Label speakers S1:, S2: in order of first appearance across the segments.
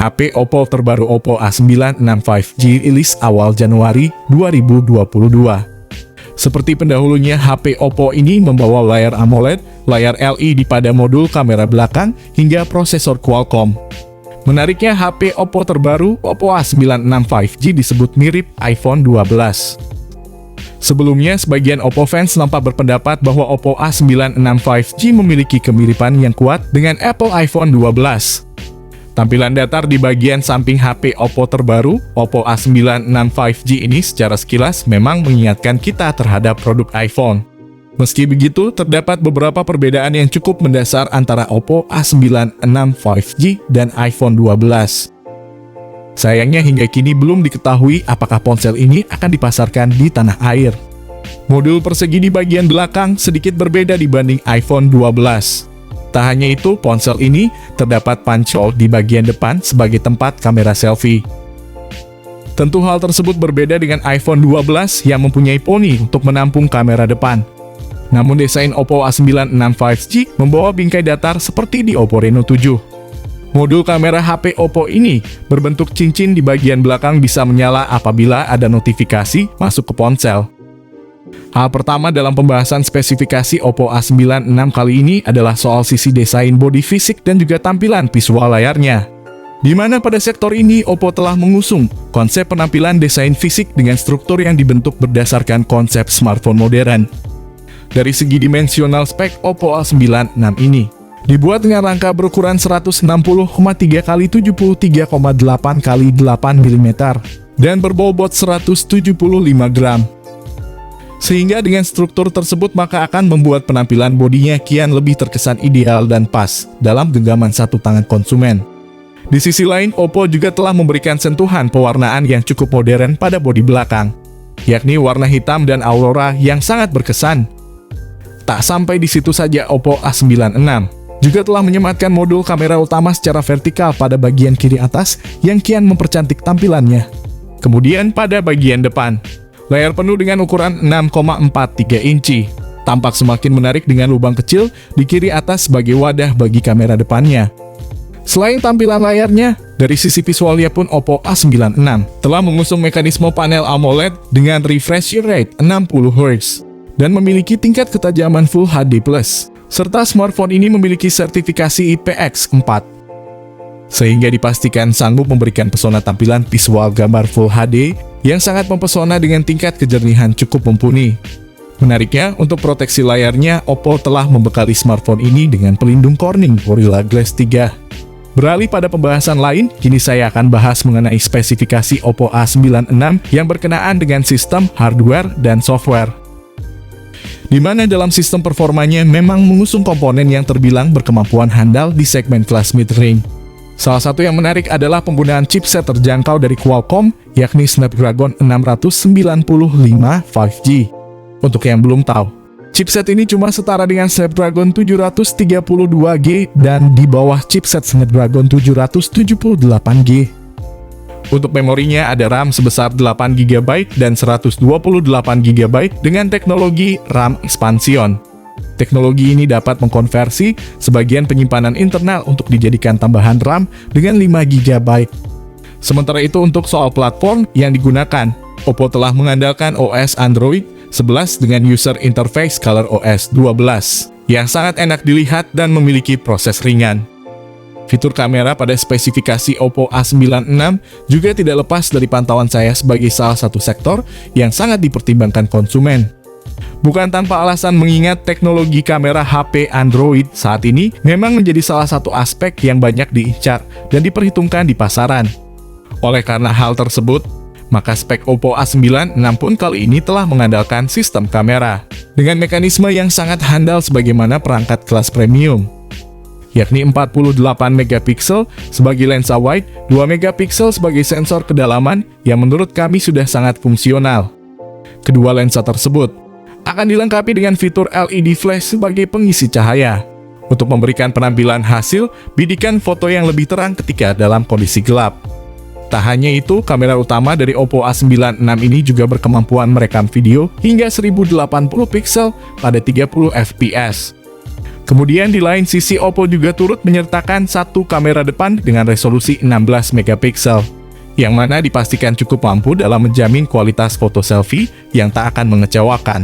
S1: HP Oppo terbaru Oppo A96 5G rilis awal Januari 2022. Seperti pendahulunya, HP Oppo ini membawa layar AMOLED, layar LED pada modul kamera belakang, hingga prosesor Qualcomm. Menariknya, HP Oppo terbaru, Oppo A96 5G disebut mirip iPhone 12. Sebelumnya, sebagian Oppo fans nampak berpendapat bahwa Oppo A96 5G memiliki kemiripan yang kuat dengan Apple iPhone 12. Tampilan datar di bagian samping HP Oppo terbaru, Oppo A96 5G ini secara sekilas memang mengingatkan kita terhadap produk iPhone. Meski begitu, terdapat beberapa perbedaan yang cukup mendasar antara Oppo A96 5G dan iPhone 12. Sayangnya hingga kini belum diketahui apakah ponsel ini akan dipasarkan di tanah air. Modul persegi di bagian belakang sedikit berbeda dibanding iPhone 12. Tak hanya itu, ponsel ini terdapat punch hole di bagian depan sebagai tempat kamera selfie. Tentu hal tersebut berbeda dengan iPhone 12 yang mempunyai poni untuk menampung kamera depan. Namun desain Oppo A96 5G membawa bingkai datar seperti di Oppo Reno 7. Modul kamera HP Oppo ini berbentuk cincin di bagian belakang bisa menyala apabila ada notifikasi masuk ke ponsel. Hal pertama dalam pembahasan spesifikasi Oppo A96 kali ini adalah soal sisi desain bodi fisik dan juga tampilan visual layarnya. Di mana pada sektor ini Oppo telah mengusung konsep penampilan desain fisik dengan struktur yang dibentuk berdasarkan konsep smartphone modern. Dari segi dimensional spek Oppo A96 ini dibuat dengan rangka berukuran 160,3 x 73,8 x 8 mm dan berbobot 175 gram. Sehingga dengan struktur tersebut maka akan membuat penampilan bodinya kian lebih terkesan ideal dan pas dalam genggaman satu tangan konsumen. Di sisi lain, Oppo juga telah memberikan sentuhan pewarnaan yang cukup modern pada bodi belakang, yakni warna hitam dan aurora yang sangat berkesan. Tak sampai di situ saja, Oppo A96 juga telah menyematkan modul kamera utama secara vertikal pada bagian kiri atas yang kian mempercantik tampilannya. Kemudian pada bagian depan, layar penuh dengan ukuran 6,43 inci, tampak semakin menarik dengan lubang kecil di kiri atas sebagai wadah bagi kamera depannya. Selain tampilan layarnya, dari sisi visualnya pun Oppo A96 telah mengusung mekanisme panel AMOLED dengan refresh rate 60 Hz dan memiliki tingkat ketajaman Full HD+, serta smartphone ini memiliki sertifikasi IPX4. Sehingga dipastikan sanggup memberikan pesona tampilan visual gambar Full HD yang sangat mempesona dengan tingkat kejernihan cukup mumpuni. Menariknya, untuk proteksi layarnya, Oppo telah membekali smartphone ini dengan pelindung Corning Gorilla Glass 3. Beralih pada pembahasan lain, kini saya akan bahas mengenai spesifikasi Oppo A96 yang berkenaan dengan sistem hardware dan software. Di mana dalam sistem performanya memang mengusung komponen yang terbilang berkemampuan handal di segmen kelas mid-range. Salah satu yang menarik adalah penggunaan chipset terjangkau dari Qualcomm, yakni Snapdragon 695 5G. Untuk yang belum tahu, chipset ini cuma setara dengan Snapdragon 732G dan di bawah chipset Snapdragon 778G. Untuk memorinya ada RAM sebesar 8GB dan 128GB dengan teknologi RAM Expansion. Teknologi ini dapat mengkonversi sebagian penyimpanan internal untuk dijadikan tambahan RAM dengan 5GB. Sementara itu untuk soal platform yang digunakan, Oppo telah mengandalkan OS Android 11 dengan user interface ColorOS 12 yang sangat enak dilihat dan memiliki proses ringan. Fitur kamera pada spesifikasi Oppo A96 juga tidak lepas dari pantauan saya sebagai salah satu sektor yang sangat dipertimbangkan konsumen. Bukan tanpa alasan mengingat teknologi kamera HP Android saat ini memang menjadi salah satu aspek yang banyak diincar dan diperhitungkan di pasaran. Oleh karena hal tersebut, maka spek Oppo A96 pun kali ini telah mengandalkan sistem kamera dengan mekanisme yang sangat handal sebagaimana perangkat kelas premium, yakni 48MP sebagai lensa wide, 2MP sebagai sensor kedalaman yang menurut kami sudah sangat fungsional. Kedua lensa tersebut akan dilengkapi dengan fitur LED flash sebagai pengisi cahaya untuk memberikan penampilan hasil bidikan foto yang lebih terang ketika dalam kondisi gelap. Tak hanya itu, kamera utama dari Oppo A96 ini juga berkemampuan merekam video hingga 1080 pixel pada 30 fps. Kemudian di lain sisi Oppo juga turut menyertakan satu kamera depan dengan resolusi 16 megapiksel, yang mana dipastikan cukup mampu dalam menjamin kualitas foto selfie yang tak akan mengecewakan.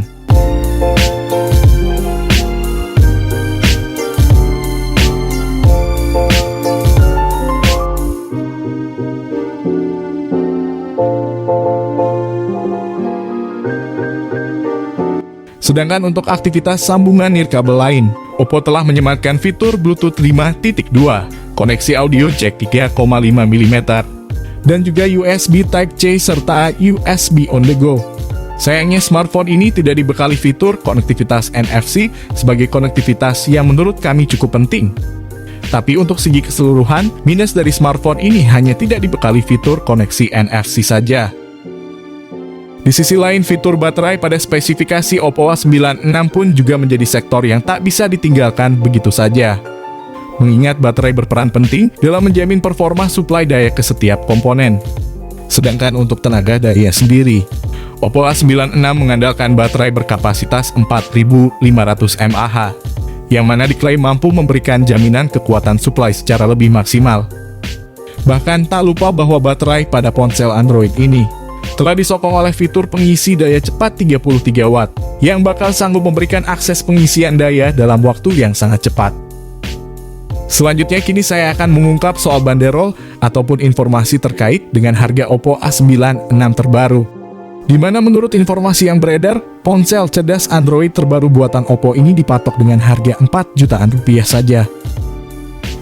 S1: Sedangkan untuk aktivitas sambungan nirkabel lain, Oppo telah menyematkan fitur Bluetooth 5.2, koneksi audio jack 3,5 mm, dan juga USB Type-C serta USB on the go. Sayangnya smartphone ini tidak dibekali fitur konektivitas NFC sebagai konektivitas yang menurut kami cukup penting. Tapi untuk segi keseluruhan, minus dari smartphone ini hanya tidak dibekali fitur koneksi NFC saja. Di sisi lain, fitur baterai pada spesifikasi Oppo A96 pun juga menjadi sektor yang tak bisa ditinggalkan begitu saja. Mengingat baterai berperan penting dalam menjamin performa suplai daya ke setiap komponen. Sedangkan untuk tenaga daya sendiri, Oppo A96 mengandalkan baterai berkapasitas 4500 mAh, yang mana diklaim mampu memberikan jaminan kekuatan suplai secara lebih maksimal. Bahkan tak lupa bahwa baterai pada ponsel Android ini telah disokong oleh fitur pengisi daya cepat 33 watt, yang bakal sanggup memberikan akses pengisian daya dalam waktu yang sangat cepat. Selanjutnya kini saya akan mengungkap soal banderol ataupun informasi terkait dengan harga Oppo A96 terbaru. Di mana menurut informasi yang beredar, ponsel cerdas Android terbaru buatan Oppo ini dipatok dengan harga 4 jutaan rupiah saja.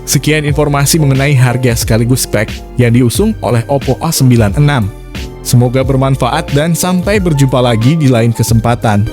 S1: Sekian informasi mengenai harga sekaligus spek yang diusung oleh Oppo A96. Semoga bermanfaat dan sampai berjumpa lagi di lain kesempatan.